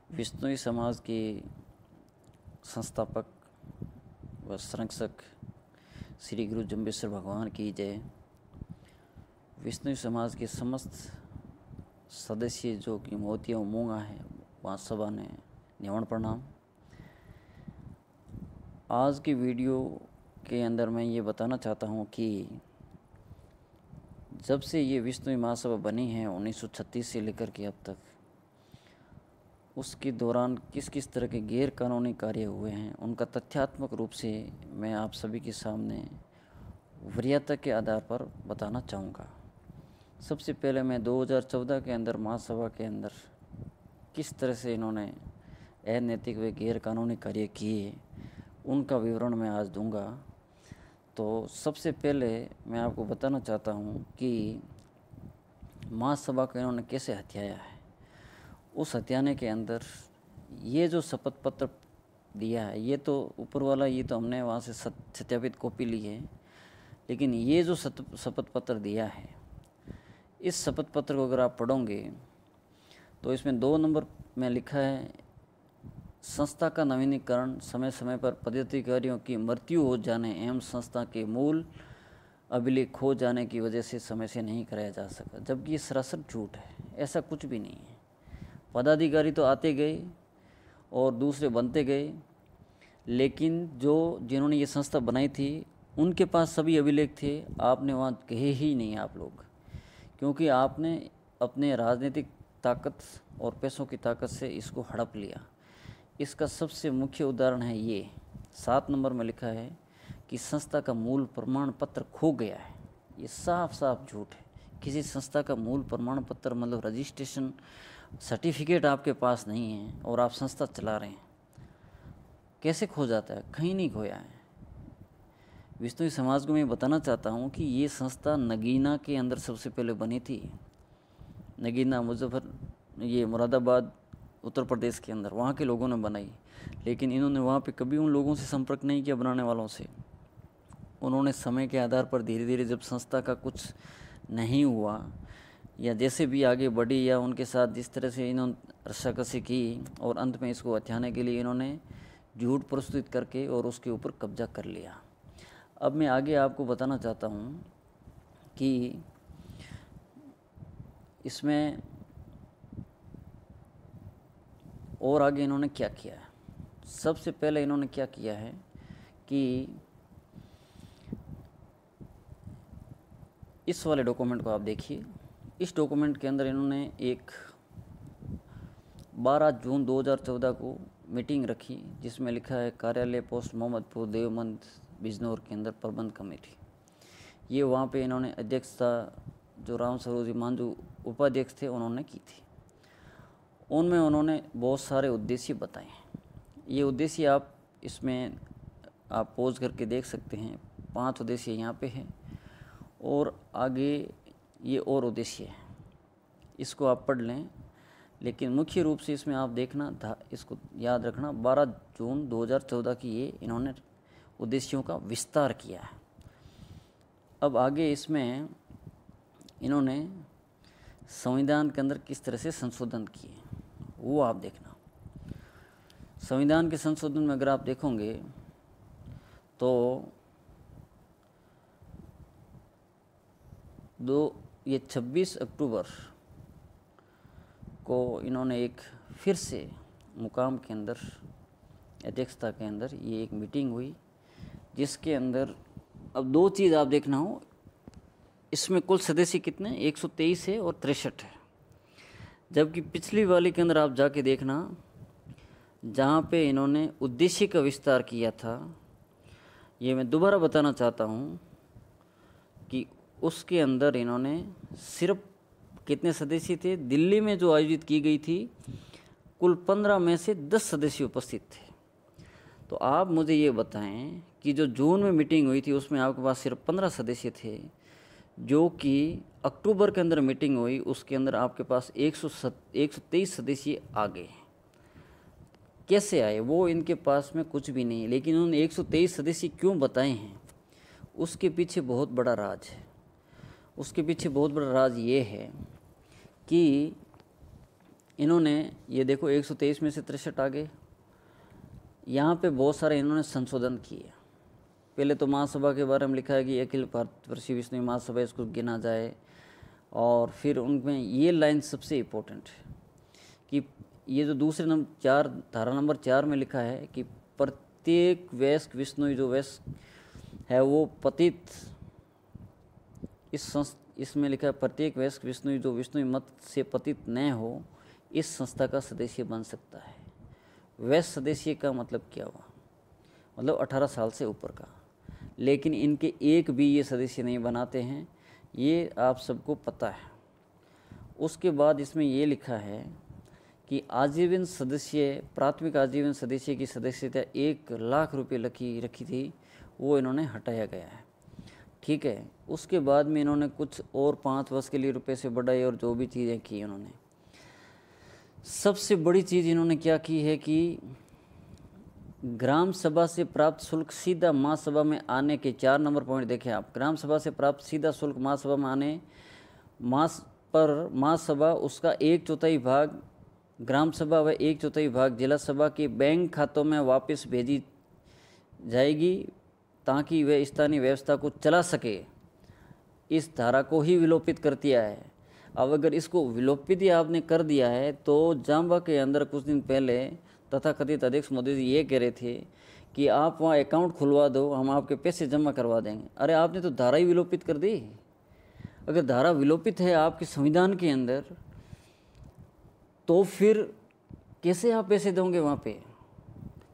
विश्नोई समाज के संस्थापक व संरक्षक श्री गुरु जम्बेश्वर भगवान की जय। विश्नोई समाज के समस्त सदस्य जो कि मोतिया मूंगा है वहाँ सभा ने निवण प्रणाम। आज की वीडियो के अंदर मैं ये बताना चाहता हूँ कि जब से ये विश्नोई महासभा बनी है 1936 से लेकर के अब तक, उसके दौरान किस किस तरह के गैर कानूनी कार्य हुए हैं उनका तथ्यात्मक रूप से मैं आप सभी के सामने वरीयता के आधार पर बताना चाहूँगा। सबसे पहले मैं 2014 के अंदर महासभा के अंदर किस तरह से इन्होंने अनैतिक व गैर कानूनी कार्य किए उनका विवरण मैं आज दूंगा। तो सबसे पहले मैं आपको बताना चाहता हूँ कि महासभा को इन्होंने कैसे हथियाया है। उस हथियाने के अंदर ये जो शपथ पत्र दिया है, ये तो ऊपर वाला, ये तो हमने वहाँ से सत्यापित कॉपी ली है, लेकिन ये जो शपथ पत्र दिया है, इस शपथ पत्र को अगर आप पढ़ोगे तो इसमें 2 नंबर में लिखा है, संस्था का नवीनीकरण समय समय पर पदाधिकारियों की मृत्यु हो जाने एवं संस्था के मूल अभिलेख खो जाने की वजह से समय से नहीं कराया जा सका। जबकि ये सरासर झूठ है, ऐसा कुछ भी नहीं है। पदाधिकारी तो आते गए और दूसरे बनते गए, लेकिन जिन्होंने ये संस्था बनाई थी उनके पास सभी अभिलेख थे। आपने वहाँ कहे ही नहीं आप लोग, क्योंकि आपने अपने राजनीतिक ताकत और पैसों की ताकत से इसको हड़प लिया। इसका सबसे मुख्य उदाहरण है ये 7 नंबर में लिखा है कि संस्था का मूल प्रमाण पत्र खो गया है। ये साफ साफ झूठ है। किसी संस्था का मूल प्रमाण पत्र मतलब रजिस्ट्रेशन सर्टिफिकेट आपके पास नहीं है और आप संस्था चला रहे हैं, कैसे खो जाता है? कहीं नहीं खोया है। विश्नोई समाज को मैं बताना चाहता हूँ कि ये संस्था नगीना के अंदर सबसे पहले बनी थी। नगीना ये मुरादाबाद उत्तर प्रदेश के अंदर, वहाँ के लोगों ने बनाई, लेकिन इन्होंने वहाँ पे कभी उन लोगों से संपर्क नहीं किया बनाने वालों से। उन्होंने समय के आधार पर धीरे धीरे जब संस्था का कुछ नहीं हुआ या जैसे भी आगे बढ़ी या उनके साथ जिस तरह से इन्होंने रस्साकसी की और अंत में इसको हथियाने के लिए इन्होंने झूठ प्रस्तुत करके और उसके ऊपर कब्जा कर लिया। अब मैं आगे आपको बताना चाहता हूँ कि इसमें और आगे इन्होंने क्या किया है। सबसे पहले इन्होंने क्या किया है कि इस वाले डॉक्यूमेंट को आप देखिए। इस डॉक्यूमेंट के अंदर इन्होंने एक 12 जून 2014 को मीटिंग रखी जिसमें लिखा है कार्यालय पोस्ट मोहम्मदपुर देवबंद बिजनौर के अंदर प्रबंध कमेटी। ये वहाँ पे इन्होंने अध्यक्षता जो राम सरोजी मांझू उपाध्यक्ष थे उन्होंने की थी। उनमें उन्होंने बहुत सारे उद्देश्य बताए। ये उद्देश्य आप इसमें आप पोज करके देख सकते हैं। 5 उद्देश्य यहाँ पे हैं और आगे ये और उद्देश्य है, इसको आप पढ़ लें। लेकिन मुख्य रूप से इसमें आप देखना इसको याद रखना 12 जून 2014 की ये इन्होंने उद्देश्यों का विस्तार किया है। अब आगे इसमें इन्होंने संविधान के अंदर किस तरह से संशोधन किए वो आप देखना। संविधान के संशोधन में अगर आप देखोगे तो ये 26 अक्टूबर को इन्होंने एक फिर से मुकाम के अंदर अध्यक्षता के अंदर ये एक मीटिंग हुई जिसके अंदर अब 2 चीज़ आप देखना हो। इसमें कुल सदस्य कितने 123 है और 63 है, जबकि पिछली वाली के अंदर आप जाके देखना जहाँ पे इन्होंने उद्देश्य का विस्तार किया था। ये मैं दोबारा बताना चाहता हूँ कि उसके अंदर इन्होंने सिर्फ कितने सदस्य थे, दिल्ली में जो आयोजित की गई थी कुल 15 में से 10 सदस्य उपस्थित थे। तो आप मुझे ये बताएं कि जो जून में मीटिंग हुई थी उसमें आपके पास सिर्फ 15 सदस्य थे, जो कि अक्टूबर के अंदर मीटिंग हुई उसके अंदर आपके पास 123 सदस्य आ गए। कैसे आए? वो इनके पास में कुछ भी नहीं, लेकिन उन्होंने 123 सदस्य क्यों बताए हैं उसके पीछे बहुत बड़ा राज है। उसके पीछे बहुत बड़ा राज ये है कि इन्होंने ये देखो 123 में से 63 आ गए। यहाँ पे बहुत सारे इन्होंने संशोधन किए। पहले तो महासभा के बारे में लिखा है कि अखिल भारतीय विष्णु महासभा, इसको गिना जाए। और फिर उनमें ये लाइन सबसे इम्पोर्टेंट है कि ये जो दूसरे नंबर 4 धारा नंबर 4 में लिखा है कि प्रत्येक वयस्क विष्णु जो वयस्क है वो पतित, इसमें लिखा है प्रत्येक वयस्क विष्णु जो विष्णु मत से पतित न हो इस संस्था का सदस्य बन सकता है। वयस्क सदस्य का मतलब क्या हुआ? मतलब 18 साल से ऊपर का। लेकिन इनके एक भी ये सदस्य नहीं बनाते हैं, ये आप सबको पता है। उसके बाद इसमें ये लिखा है कि आजीवन सदस्य, प्राथमिक आजीवन सदस्य की सदस्यता 1 लाख रुपए रखी थी, वो इन्होंने हटाया गया है। ठीक है। उसके बाद में इन्होंने कुछ और 5 वर्ष के लिए रुपए से बढ़ाए और जो भी चीज़ें की इन्होंने। सबसे बड़ी चीज़ इन्होंने क्या की है कि ग्राम सभा से प्राप्त शुल्क सीधा महासभा में आने के 4 नंबर पॉइंट देखें आप। ग्राम सभा से प्राप्त सीधा शुल्क महासभा में आने महासभा उसका 1/4 भाग ग्राम सभा व 1/4 भाग जिला सभा के बैंक खातों में वापस भेजी जाएगी ताकि वे स्थानीय व्यवस्था को चला सके। इस धारा को ही विलोपित कर दिया है। अब अगर इसको विलोपित ही आपने कर दिया है तो जाम्बा के अंदर कुछ दिन पहले तथाकथित अध्यक्ष मोदी जी ये कह रहे थे कि आप वहाँ अकाउंट खुलवा दो, हम आपके पैसे जमा करवा देंगे। अरे आपने तो धारा ही विलोपित कर दी। अगर धारा विलोपित है आपके संविधान के अंदर तो फिर कैसे आप पैसे दोगे वहाँ पे?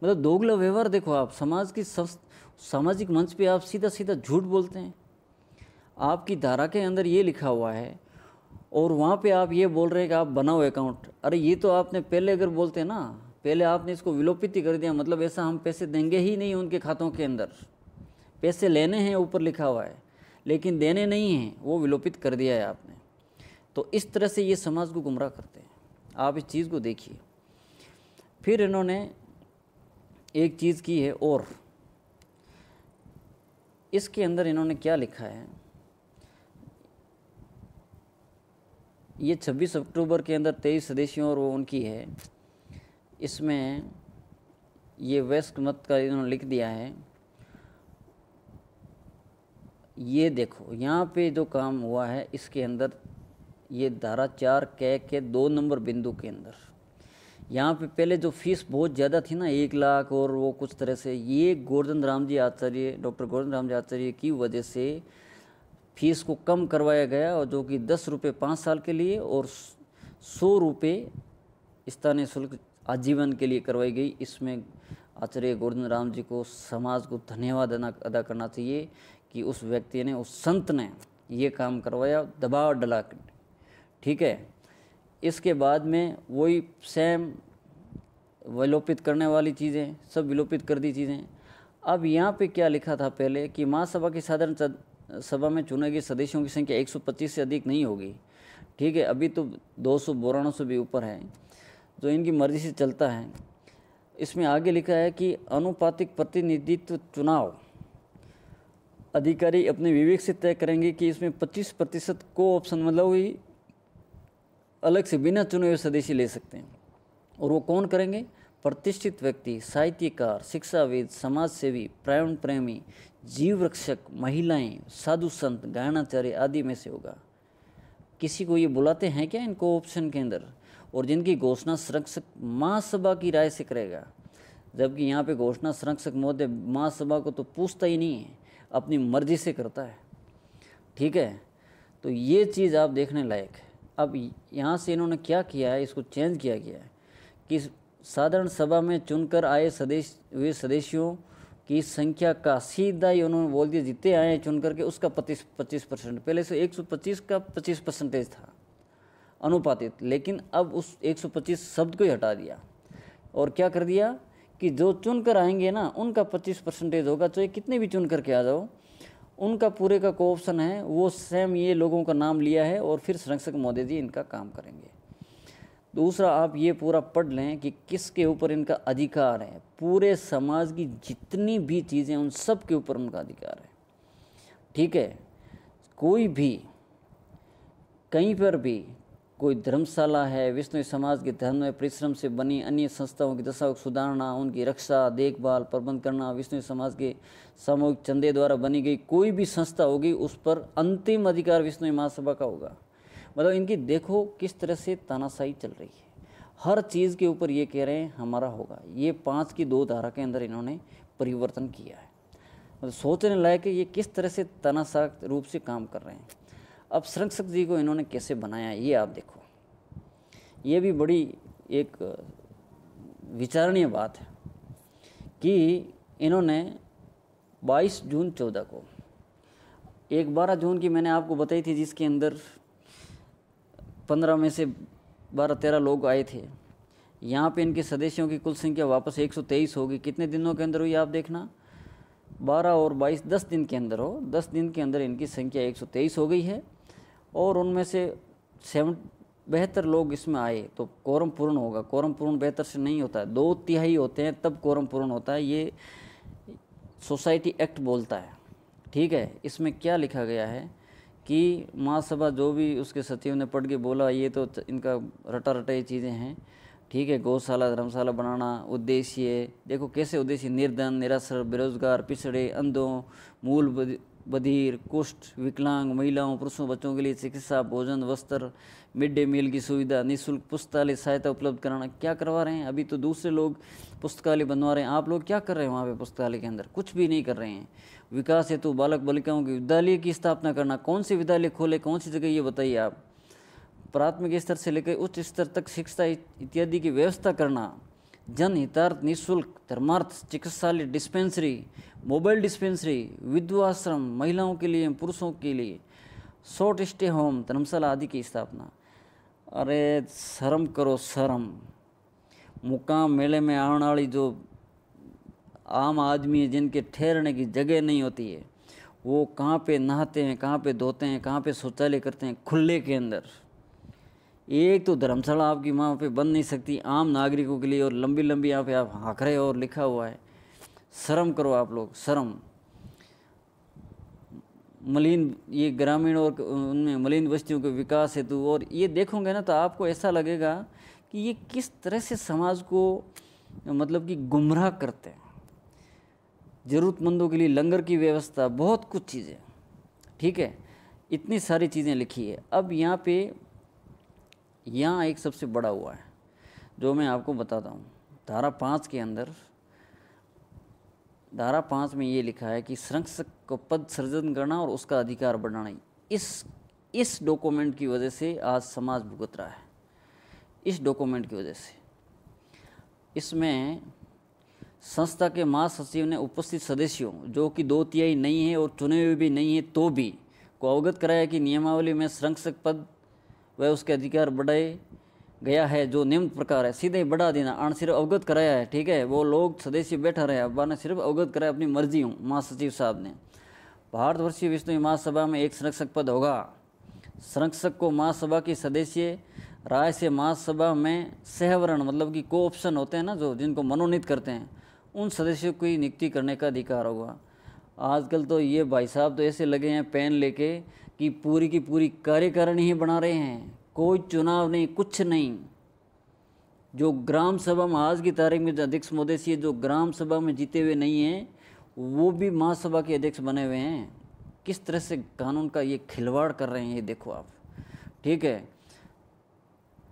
मतलब दोगला व्यवहार देखो आप। सामाजिक मंच पे आप सीधा सीधा झूठ बोलते हैं। आपकी धारा के अंदर ये लिखा हुआ है और वहाँ पे आप ये बोल रहे हैं कि आप बनाओ अकाउंट। अरे ये तो आपने पहले अगर बोलते ना, पहले आपने इसको विलोपित ही कर दिया। मतलब ऐसा हम पैसे देंगे ही नहीं उनके खातों के अंदर। पैसे लेने हैं ऊपर लिखा हुआ है लेकिन देने नहीं हैं, वो विलोपित कर दिया है आपने। तो इस तरह से ये समाज को गुमराह करते हैं। आप इस चीज़ को देखिए। फिर इन्होंने एक चीज़ की है और इसके अंदर इन्होंने क्या लिखा है, ये 26 अक्टूबर के अंदर 23 सदस्यों और वो उनकी है। इसमें ये वयस्क मत का इन्होंने लिख दिया है। ये देखो यहाँ पे जो काम हुआ है इसके अंदर, ये धारा 4 के 2 नंबर बिंदु के अंदर यहाँ पे पहले जो फीस बहुत ज़्यादा थी ना 1 लाख और वो कुछ तरह से, ये गोवर्धन राम जी आचार्य, डॉक्टर गोवर्धन राम जी आचार्य की वजह से फीस को कम करवाया गया और जो कि 10 रुपये 5 साल के लिए और 100 रुपये स्थानीय शुल्क आजीवन के लिए करवाई गई। इसमें आचार्य गोवर्धन राम जी को समाज को धन्यवाद अदा करना चाहिए कि उस व्यक्ति ने, उस संत ने ये काम करवाया दबाव डला कर। ठीक है। इसके बाद में वही सेम विलोपित करने वाली चीज़ें सब विलोपित कर दी चीज़ें। अब यहाँ पे क्या लिखा था पहले कि महासभा की साधारण सभा में चुने गए सदस्यों की संख्या 125 से अधिक नहीं होगी। ठीक है। अभी तो 292 से भी ऊपर है जो इनकी मर्जी से चलता है। इसमें आगे लिखा है कि अनुपातिक प्रतिनिधित्व चुनाव अधिकारी अपने विवेक से तय करेंगे कि इसमें 25% को ऑप्शन मतलब हुई अलग से बिना चुने हुए सदस्य ले सकते हैं। और वो कौन करेंगे? प्रतिष्ठित व्यक्ति, साहित्यकार, शिक्षाविद, समाज सेवी, प्राण प्रेमी, जीव रक्षक, महिलाएं, साधु संत, गायनाचार्य आदि में से होगा। किसी को ये बुलाते हैं क्या इनको ऑप्शन के अंदर? और जिनकी घोषणा संरक्षक महासभा की राय से करेगा, जबकि यहाँ पे घोषणा संरक्षक महोदय महासभा को तो पूछता ही नहीं है, अपनी मर्जी से करता है। ठीक है। तो ये चीज़ आप देखने लायक है। अब यहाँ से इन्होंने क्या किया है, इसको चेंज किया गया है कि साधारण सभा में चुनकर आए सदस्यों की संख्या का सीधा ही उन्होंने बोल दिया जितने आए चुन करके उसका 25%। पहले से 125 का 25% था अनुपातित, लेकिन अब उस 125 शब्द को ही हटा दिया और क्या कर दिया कि जो चुन कर आएंगे ना उनका 25% होगा। चाहे कितने भी चुन करके आ जाओ, उनका पूरे का को ऑप्शन है वो सेम ये लोगों का नाम लिया है और फिर संरक्षक महोदय जी इनका काम करेंगे। दूसरा आप ये पूरा पढ़ लें कि किसके ऊपर इनका अधिकार है। पूरे समाज की जितनी भी चीज़ें उन सब के ऊपर उनका अधिकार है। ठीक है। कोई भी कहीं पर भी कोई धर्मशाला है, विश्नोई समाज के धर्म में परिश्रम से बनी अन्य संस्थाओं की दशा को सुधारना, उनकी रक्षा देखभाल प्रबंध करना, विश्नोई समाज के सामूहिक चंदे द्वारा बनी गई कोई भी संस्था होगी उस पर अंतिम अधिकार विश्नोई महासभा का होगा। मतलब इनकी देखो किस तरह से तानाशाही चल रही है, हर चीज़ के ऊपर ये कह रहे हैं हमारा होगा। ये 5 की 2 धारा के अंदर इन्होंने परिवर्तन किया है। मतलब सोचने लायक है ये किस तरह से तानाशाह रूप से काम कर रहे हैं। अब संरक्षक जी को इन्होंने कैसे बनाया ये आप देखो, ये भी बड़ी एक विचारणीय बात है कि इन्होंने 22 जून 14 को, एक 12 जून की मैंने आपको बताई थी जिसके अंदर 15 में से 12-13 लोग आए थे। यहाँ पे इनके सदस्यों की कुल संख्या वापस 123 होगी। कितने दिनों के अंदर हुई आप देखना, 12 और 22 10 दिन के अंदर हो, 10 दिन के अंदर इनकी संख्या 123 हो गई है। और उनमें से 72 लोग इसमें आए तो कोरम पूर्ण होगा। कोरम पूर्ण 72 से नहीं होता है, 2/3 होते हैं तब कोरम पूर्ण होता है। ये सोसाइटी एक्ट बोलता है, ठीक है। इसमें क्या लिखा गया है कि महासभा जो भी उसके सचिव ने पढ़ के बोला ये तो इनका रटा रटा ये चीज़ें हैं, ठीक है। गौशाला धर्मशाला बनाना, उद्देश्य देखो कैसे उद्देश्य, निर्धन निराश्र बेरोजगार पिछड़े अंधों मूल बधिर कुष्ठ विकलांग महिलाओं पुरुषों बच्चों के लिए चिकित्सा भोजन वस्त्र मिड डे मील की सुविधा निःशुल्क पुस्तकालय सहायता उपलब्ध कराना। क्या करवा रहे हैं, अभी तो दूसरे लोग पुस्तकालय बनवा रहे हैं, आप लोग क्या कर रहे हैं वहाँ पे पुस्तकालय के अंदर, कुछ भी नहीं कर रहे हैं। विकास हेतु बालक बालिकाओं के विद्यालय की स्थापना करना, कौन से विद्यालय खोले कौन सी जगह ये बताइए आप। प्राथमिक स्तर से लेकर उच्च स्तर तक शिक्षा इत्यादि की व्यवस्था करना, जन हितार्थ निःशुल्क धर्मार्थ चिकित्सालय डिस्पेंसरी मोबाइल डिस्पेंसरी विधवाश्रम महिलाओं के लिए पुरुषों के लिए शॉर्ट स्टे होम धर्मशाला आदि की स्थापना। अरे शर्म करो शर्म। मुकाम मेले में आने वाली जो आम आदमी है जिनके ठहरने की जगह नहीं होती है वो कहाँ पे नहाते हैं, कहाँ पे धोते हैं, कहाँ पे शौचालय करते हैं खुले के अंदर। एक तो धर्मशाला आपकी वहाँ पे बन नहीं सकती आम नागरिकों के लिए और लंबी लंबी यहाँ पे आप हाँक रहे हो और लिखा हुआ है। शर्म करो आप लोग, शर्म। मलिन ये ग्रामीण और उनमें मलिन बस्तियों के विकास हेतु, और ये देखोगे ना तो आपको ऐसा लगेगा कि ये किस तरह से समाज को मतलब कि गुमराह करते हैं। ज़रूरतमंदों के लिए लंगर की व्यवस्था, बहुत कुछ चीज़ें, ठीक है, इतनी सारी चीज़ें लिखी है। अब यहाँ पे यहाँ एक सबसे बड़ा हुआ है जो मैं आपको बताता हूँ। धारा 5 के अंदर, धारा 5 में ये लिखा है कि संरक्षक को पद सृजन करना और उसका अधिकार बढ़ाना। इस डॉक्यूमेंट की वजह से आज समाज भुगत रहा है, इस डॉक्यूमेंट की वजह से। इसमें संस्था के महासचिव ने उपस्थित सदस्यों जो कि 2/3 नहीं है और चुने हुए भी नहीं है तो भी को अवगत कराया कि नियमावली में संरक्षक पद व उसके अधिकार बढ़ाए गया है जो निम्न प्रकार है। सीधे ही बढ़ा देना, आन सिर्फ अवगत कराया है, ठीक है। वो लोग सदस्य बैठा रहे, अब्बा ने सिर्फ अवगत कराया, अपनी मर्जी हूँ महासचिव साहब ने। भारतवर्षीय विश्नोई महासभा में एक संरक्षक पद होगा। संरक्षक को महासभा के सदस्य राय से महासभा में सहवर्ण मतलब कि को ऑप्शन होते हैं ना जो जिनको मनोनीत करते हैं उन सदस्यों की नियुक्ति करने का अधिकार होगा। आजकल तो ये भाई साहब तो ऐसे लगे हैं पेन लेके कि पूरी की पूरी कार्यकारिणी ही बना रहे हैं, कोई चुनाव नहीं कुछ नहीं। जो ग्राम सभा में आज की तारीख में अध्यक्ष महोदय जो ग्राम सभा में जीते हुए नहीं हैं वो भी महासभा के अध्यक्ष बने हुए हैं। किस तरह से कानून का ये खिलवाड़ कर रहे हैं ये देखो आप, ठीक है।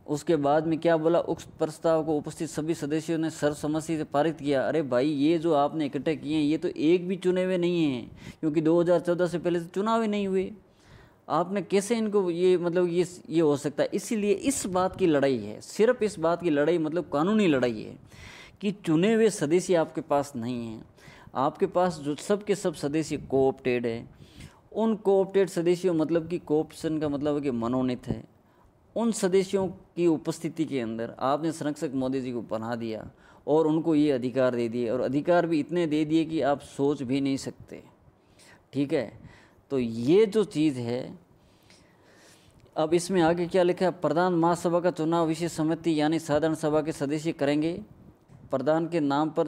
उसके बाद में क्या बोला, उक्त प्रस्ताव को उपस्थित सभी सदस्यों ने सर्वसम्मति से पारित किया। अरे भाई ये जो आपने इकट्ठे किए हैं ये तो एक भी चुने हुए नहीं हैं क्योंकि 2014 से पहले तो चुनाव ही नहीं हुए। आपने कैसे इनको ये मतलब ये हो सकता है। इसीलिए इस बात की लड़ाई है, सिर्फ इस बात की लड़ाई मतलब कानूनी लड़ाई है कि चुने हुए सदस्य आपके पास नहीं हैं। आपके पास जो सब के सब सदस्य कोऑप्टेड है, उन कोऑप्टेड सदस्यों मतलब कि कोऑप्शन का मतलब है कि मनोनीत है, उन सदस्यों की उपस्थिति के अंदर आपने संरक्षक मोदी जी को बना दिया और उनको ये अधिकार दे दिए और अधिकार भी इतने दे दिए कि आप सोच भी नहीं सकते, ठीक है। तो ये जो चीज़ है, अब इसमें आगे क्या लिखा है, प्रधान महासभा का चुनाव विशेष समिति यानी साधारण सभा के सदस्य करेंगे। प्रधान के नाम पर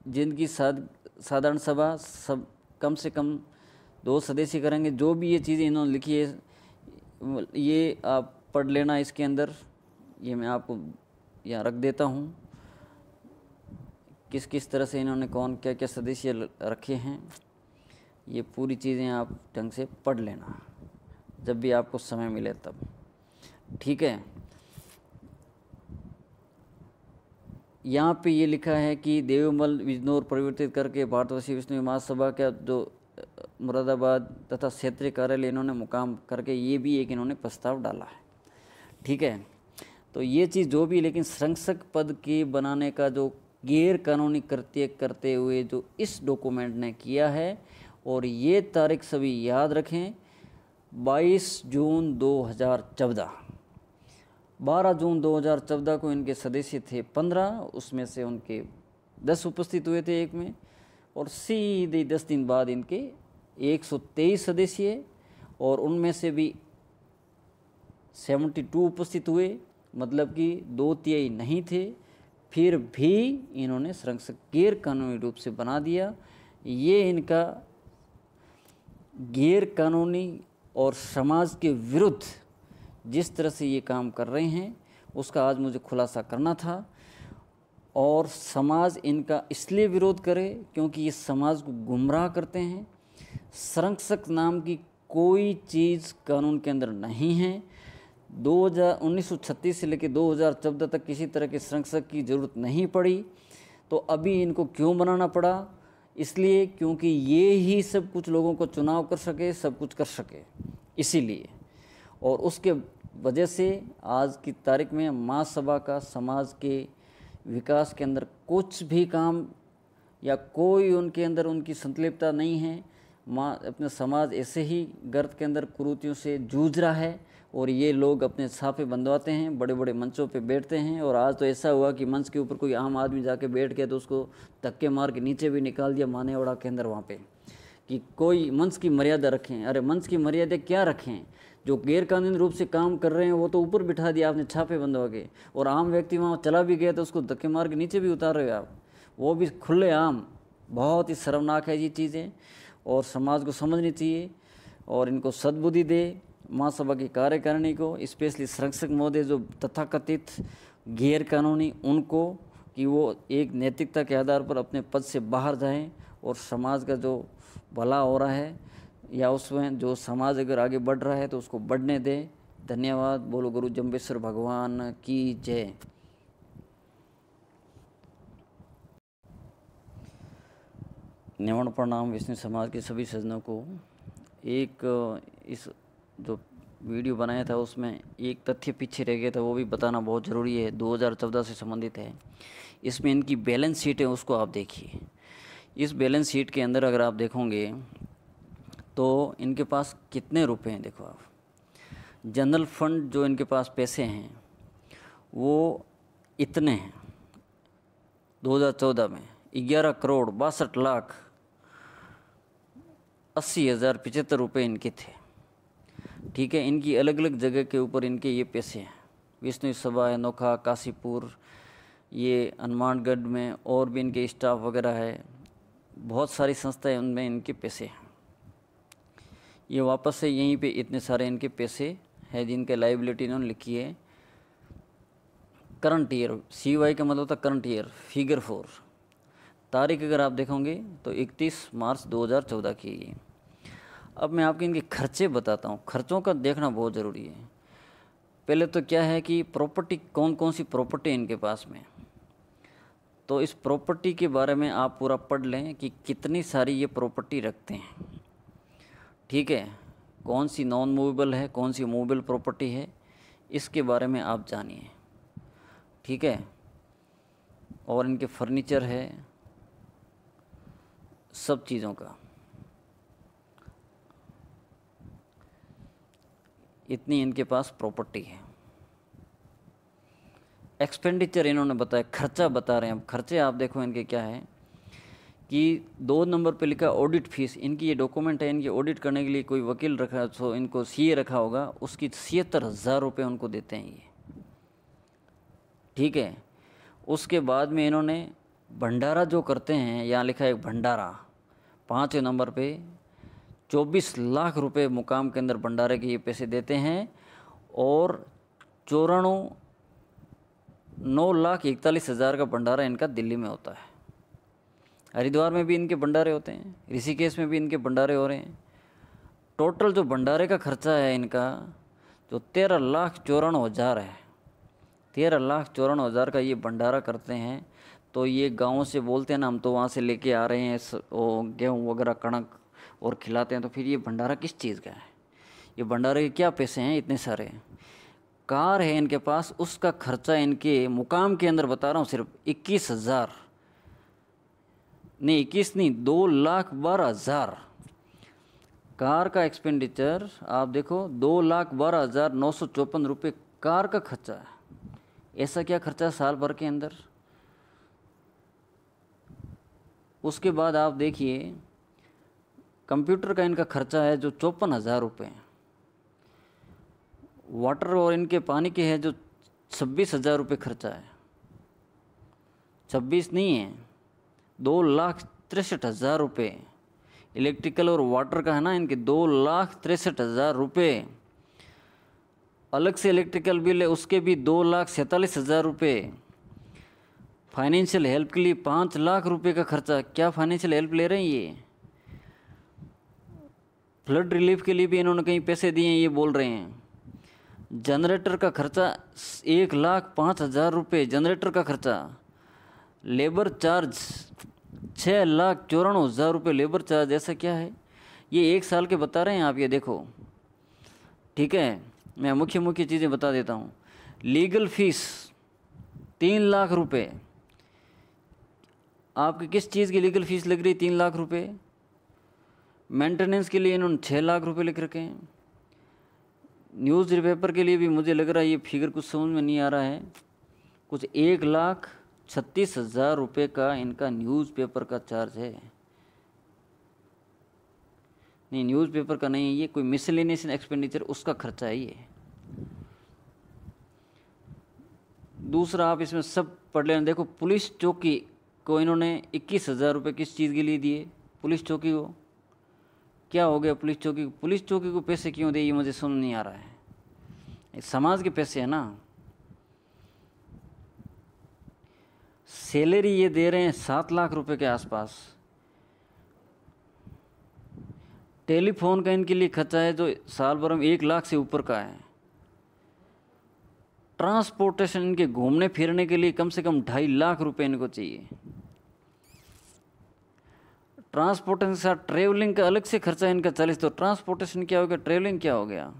जिनकी साधारण सभा सब कम से कम 2 सदस्य करेंगे। जो भी ये चीज़ें इन्होंने लिखी है ये आप पढ़ लेना इसके अंदर। ये मैं आपको यहाँ रख देता हूँ, किस किस तरह से इन्होंने कौन क्या क्या सदस्य रखे हैं, ये पूरी चीज़ें आप ढंग से पढ़ लेना जब भी आपको समय मिले तब, ठीक है। यहाँ पे ये लिखा है कि देवमल बिजनौर परिवर्तित करके भारतवर्षीय विष्णु महासभा का जो मुरादाबाद तथा क्षेत्रीय कार्यालय इन्होंने मुकाम करके ये भी एक इन्होंने प्रस्ताव डाला है, ठीक है। तो ये चीज़ जो भी, लेकिन संरक्षक पद के बनाने का जो गैर कानूनी कृत्य करते हुए जो इस डॉक्यूमेंट ने किया है, और ये तारीख सभी याद रखें, 22 जून 2014, 12 जून 2014 को इनके सदस्य थे 15, उसमें से उनके 10 उपस्थित हुए थे एक में, और सीधे 10 दिन बाद इनके 123 सदस्य, और उनमें से भी 72 उपस्थित हुए, मतलब कि 2/3 नहीं थे, फिर भी इन्होंने संरक्षक गैर कानूनी रूप से बना दिया। ये इनका गैर कानूनी और समाज के विरुद्ध जिस तरह से ये काम कर रहे हैं उसका आज मुझे खुलासा करना था। और समाज इनका इसलिए विरोध करे क्योंकि ये समाज को गुमराह करते हैं। संरक्षक नाम की कोई चीज़ कानून के अंदर नहीं है। 1936 से लेकर 2014 तक किसी तरह के संरक्षक की ज़रूरत नहीं पड़ी, तो अभी इनको क्यों बनाना पड़ा? इसलिए क्योंकि ये ही सब कुछ लोगों को चुनाव कर सके, सब कुछ कर सके, इसीलिए। और उसके वजह से आज की तारीख में महासभा का समाज के विकास के अंदर कुछ भी काम या कोई उनके अंदर उनकी संतलिप्तता नहीं है। अपने समाज ऐसे ही गर्त के अंदर कुरीतियों से जूझ रहा है, और ये लोग अपने छापे बंधवाते हैं, बड़े बड़े मंचों पे बैठते हैं। और आज तो ऐसा हुआ कि मंच के ऊपर कोई आम आदमी जाके बैठ गया तो उसको धक्के मार के नीचे भी निकाल दिया मानेवाड़ा के अंदर वहाँ पे, कि कोई मंच की मर्यादा रखें। अरे मंच की मर्यादा क्या रखें? जो गैर कानूनी रूप से काम कर रहे हैं वो तो ऊपर बिठा दिया आपने छापे बंधवा के, और आम व्यक्ति वहाँ चला भी गया तो उसको धक्के मार के नीचे भी उतार रहे हो आप, वो भी खुले आम। बहुत ही शर्मनाक है ये चीज़ें, और समाज को समझनी चाहिए और इनको सद्बुद्धि दे महासभा की कार्यकारिणी को, स्पेशली संरक्षक महोदय जो तथाकथित गैर कानूनी, उनको, कि वो एक नैतिकता के आधार पर अपने पद से बाहर जाएं और समाज का जो भला हो रहा है या उसमें जो समाज अगर आगे बढ़ रहा है तो उसको बढ़ने दें। धन्यवाद। बोलो गुरु जम्बेश्वर भगवान की जय। निमण प्रणाम विष्णु समाज के सभी सज्जनों को। एक इस जो वीडियो बनाया था उसमें एक तथ्य पीछे रह गया था, वो भी बताना बहुत ज़रूरी है, 2014 से संबंधित है। इसमें इनकी बैलेंस शीट है, उसको आप देखिए। इस बैलेंस शीट के अंदर अगर आप देखोगे तो इनके पास कितने रुपए हैं, देखो आप। जनरल फंड जो इनके पास पैसे हैं वो इतने हैं 2014 में, 11,62,80,075 रुपये इनके थे, ठीक है। इनकी अलग अलग जगह के ऊपर इनके ये पैसे हैं। विष्णु सभा है, नोखा, काशीपुर, ये हनुमानगढ़ में, और भी इनके स्टाफ वगैरह है, बहुत सारी संस्थाएं, उनमें इनके पैसे हैं। ये वापस से यहीं पे इतने सारे इनके पैसे हैं जिनके लाइबिलिटी इन्होंने लिखी है। करंट ईयर, CY का मतलब होता करंट ईयर, फिगर 4। तारीख अगर आप देखोगे तो 31 मार्च 2014 की है ये। अब मैं आपके इनके खर्चे बताता हूँ। खर्चों का देखना बहुत ज़रूरी है। पहले तो क्या है कि प्रॉपर्टी, कौन कौन सी प्रॉपर्टी है इनके पास में, तो इस प्रॉपर्टी के बारे में आप पूरा पढ़ लें कि कितनी सारी ये प्रॉपर्टी रखते हैं, ठीक है। कौन सी नॉन मूवेबल है, कौन सी मूवेबल प्रॉपर्टी है, इसके बारे में आप जानिए, ठीक है। और इनके फर्नीचर है, सब चीज़ों का इतनी इनके पास प्रॉपर्टी है। एक्सपेंडिचर इन्होंने बताया, खर्चा बता रहे हैं। अब खर्चे आप देखो इनके क्या है कि 2 नंबर पे लिखा ऑडिट फीस। इनकी ये डॉक्यूमेंट है, इनकी ऑडिट करने के लिए कोई वकील रखा, तो इनको CA रखा होगा, उसकी 76,000 रुपये उनको देते हैं ये, ठीक है। उसके बाद में इन्होंने भंडारा जो करते हैं, यहाँ लिखा है भंडारा 5वें नंबर पे 24 लाख रुपए मुकाम के अंदर भंडारे के ये पैसे देते हैं। और 9,41,000 का भंडारा इनका दिल्ली में होता है। हरिद्वार में भी इनके भंडारे होते हैं, ऋषिकेश में भी इनके भंडारे हो रहे हैं। टोटल जो भंडारे का खर्चा है इनका जो 13,94,000 है, 13,94,000 का ये भंडारा करते हैं। तो ये गाँव से बोलते हैं ना, हम तो वहाँ से लेके आ रहे हैं गेहूँ वगैरह कणक और खिलाते हैं, तो फिर ये भंडारा किस चीज़ का है? ये भंडारे के क्या पैसे हैं इतने सारे? कार है इनके पास, उसका खर्चा इनके मुकाम के अंदर बता रहा हूँ सिर्फ 21,000 नहीं, 21 नहीं, 2,12,000 कार का एक्सपेंडिचर आप देखो, 2,12,954 रुपये कार का खर्चा है। ऐसा क्या खर्चा साल भर के अंदर? उसके बाद आप देखिए कंप्यूटर का इनका खर्चा है जो 54,000 रुपये, वाटर और इनके पानी के है जो 26,000 रुपये खर्चा है। 26 नहीं है, 2,63,000 रुपये इलेक्ट्रिकल और वाटर का है ना इनके, 2,63,000 रुपये। अलग से इलेक्ट्रिकल बिल है उसके भी 2,47,000 रुपये। फाइनेंशियल हेल्प के लिए 5 लाख रुपए का खर्चा। क्या फाइनेंशियल हेल्प ले रहे हैं ये? फ्लड रिलीफ के लिए भी इन्होंने कहीं पैसे दिए हैं, ये बोल रहे हैं। जनरेटर का खर्चा 1,05,000 रुपये जनरेटर का खर्चा। लेबर चार्ज 6,94,000 रुपये लेबर चार्ज। ऐसा क्या है? ये 1 साल के बता रहे हैं आप, ये देखो, ठीक है। मैं मुख्य मुख्य चीज़ें बता देता हूँ। लीगल फीस 3 लाख रुपये। आपकी किस चीज़ की लीगल फीस लग रही है 3 लाख रुपये? मेंटेनेंस के लिए इन्होंने 6 लाख रुपये लिख रखे हैं। न्यूज़ पेपर के लिए भी मुझे लग रहा है ये फिगर कुछ समझ में नहीं आ रहा है, कुछ 1,36,000 रुपये का इनका न्यूज़ पेपर का चार्ज है। नहीं, न्यूज़ पेपर का नहीं है ये, कोई मिसलेनियस एक्सपेंडिचर उसका खर्चा है ये। दूसरा आप इसमें सब पढ़ लेना। देखो, पुलिस चौकी को इन्होंने 21,000 रुपये किस चीज़ के लिए दिए? पुलिस चौकी को क्या हो गया? पुलिस चौकी को पैसे क्यों दे, ये मुझे समझ नहीं आ रहा है। समाज के पैसे है ना। सैलरी ये दे रहे हैं 7 लाख रुपए के आसपास। टेलीफोन का इनके लिए खर्चा है जो साल भर में 1 लाख से ऊपर का है। ट्रांसपोर्टेशन इनके घूमने फिरने के लिए कम से कम 2.5 लाख रुपए इनको चाहिए। ट्रांसपोर्टेशन के साथ ट्रेवलिंग का अलग से खर्चा इनका 40। तो ट्रांसपोर्टेशन क्या हो गया, ट्रेवलिंग क्या हो गया,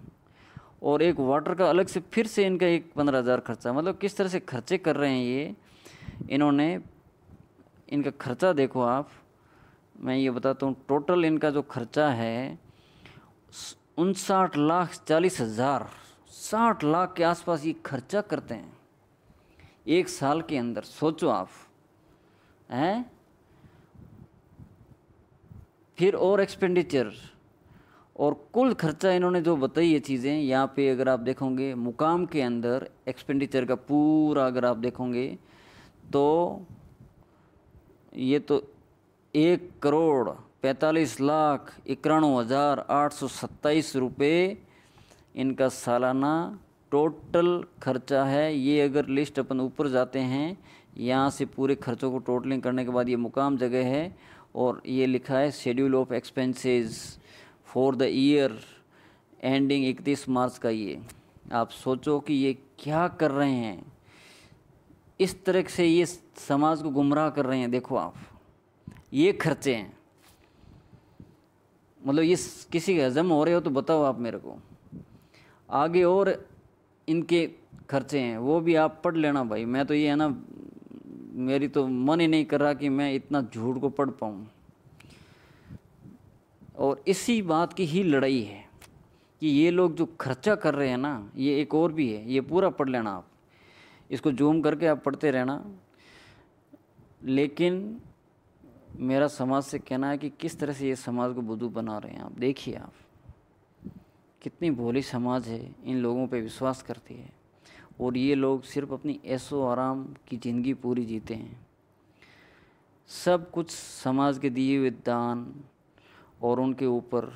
और एक वाटर का अलग से फिर से इनका 15,000 खर्चा। मतलब किस तरह से खर्चे कर रहे हैं ये इन्होंने। इनका खर्चा देखो आप, मैं ये बताता हूँ। टोटल इनका जो खर्चा है 59,40,000, 60 लाख के आसपास ये खर्चा करते हैं 1 साल के अंदर। सोचो आप, हैं? फिर और एक्सपेंडिचर और कुल खर्चा इन्होंने जो बताई ये चीज़ें यहाँ पे अगर आप देखोगे मुकाम के अंदर एक्सपेंडिचर का पूरा अगर आप देखोगे तो ये तो 1,45,91,827 रुपये इनका सालाना टोटल खर्चा है। ये अगर लिस्ट अपन ऊपर जाते हैं, यहाँ से पूरे खर्चों को टोटलिंग करने के बाद ये मुकाम जगह है और ये लिखा है schedule of expenses for the year ending 31 मार्च का। ये आप सोचो कि ये क्या कर रहे हैं, इस तरह से ये समाज को गुमराह कर रहे हैं। देखो आप, ये खर्चे हैं, मतलब ये किसी के हजम हो रहे हो तो बताओ आप मेरे को। आगे और इनके खर्चे हैं वो भी आप पढ़ लेना भाई। मैं तो ये है ना, मेरी तो मन ही नहीं कर रहा कि मैं इतना झूठ को पढ़ पाऊँ। और इसी बात की ही लड़ाई है कि ये लोग जो खर्चा कर रहे हैं ना, ये एक और भी है, ये पूरा पढ़ लेना आप, इसको जूम करके आप पढ़ते रहना। लेकिन मेरा समाज से कहना है कि किस तरह से ये समाज को बुद्धू बना रहे हैं। आप देखिए, आप कितनी भोली समाज है, इन लोगों पे विश्वास करती है और ये लोग सिर्फ अपनी ऐशो आराम की ज़िंदगी पूरी जीते हैं। सब कुछ समाज के दिए हुए दान और उनके ऊपर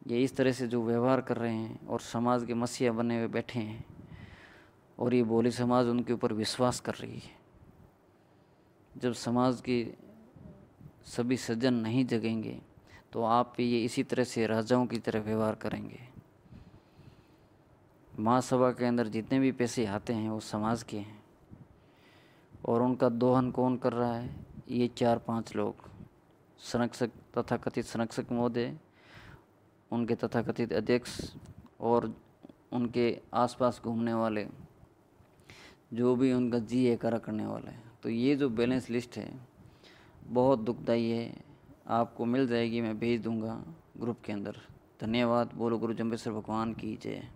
ये इस तरह से जो व्यवहार कर रहे हैं और समाज के मसीहा बने हुए बैठे हैं। और ये भोली समाज उनके ऊपर विश्वास कर रही है। जब समाज के सभी सज्जन नहीं जगेंगे तो आप पे ये इसी तरह से राजाओं की तरह व्यवहार करेंगे। महासभा के अंदर जितने भी पैसे आते हैं वो समाज के हैं, और उनका दोहन कौन कर रहा है? ये 4-5 लोग, संरक्षक, तथाकथित संरक्षक महोदय, उनके तथाकथित अध्यक्ष और उनके आसपास घूमने वाले, जो भी उनका जी एकारा करने वाले हैं। तो ये जो बैलेंस लिस्ट है बहुत दुखदाई है। आपको मिल जाएगी, मैं भेज दूंगा ग्रुप के अंदर। धन्यवाद। बोलो गुरु जम्बेश्वर भगवान की जय।